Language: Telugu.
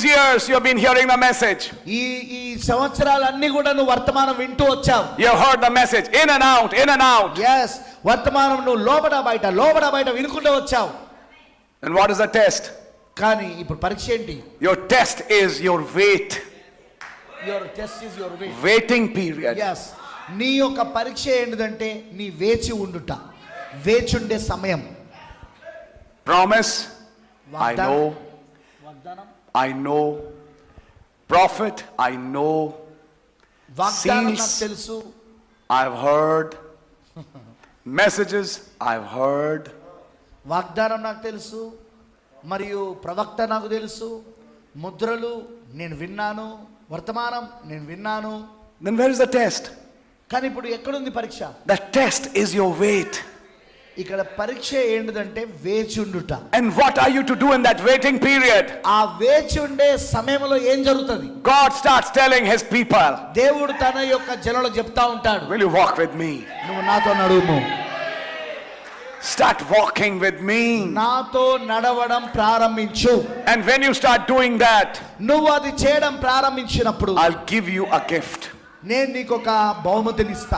years you have been hearing the message. ఈ సంవత్సరాలన్నీ కూడా నువ్వు వర్తమానం వింటూ వచ్చావు. You have heard the message in and out, in and out. yes వర్తమానం నువ్వు లోబడ బయట వినుకుంటూ వచ్చావు. And what is the test? కానీ ఇప్పుడు పరీక్ష ఏంటి? Your test is your wait. your test is your wait. Waiting period. yes నీ యొక్క పరీక్ష ఏంటిదంటే నీ వేచి ఉండుట, వేచుండే సమయం. Promise, I know. వాగ్దానం, I know. Prophet, I know. వాగ్దానం నాకు Seals, తెలుసు. I've heard. Messages, I've heard. వాగ్దానం నాకు తెలుసు, మరియు ప్రవక్త నాకు తెలుసు, ముద్రలు నేను విన్నాను, వర్తమానం నేను విన్నాను. Then where is the test? కానీ ఇప్పుడు ఎక్కడుంది పరీక్ష? The test is your wait. ఇక్కడ పరీక్ష ఏంటిదంటే వేచుండుట. And what are you to do in that waiting period? ఆ వేచి ఉండే సమయంలో ఏం జరుగుతుంది? God starts telling his people, దేవుడు తన యొక్క జనులకు చెప్తా ఉంటాడు, will you walk with me? నువ్వు నాతో నడువుము. Start walking with me. నాతో నడవడం ప్రారంభించు. And when you start doing that, నువ్వు అది చేయడం ప్రారంభించినప్పుడు I'll give you a gift. నేను నీకు ఒక బహుమతిని ఇస్తా.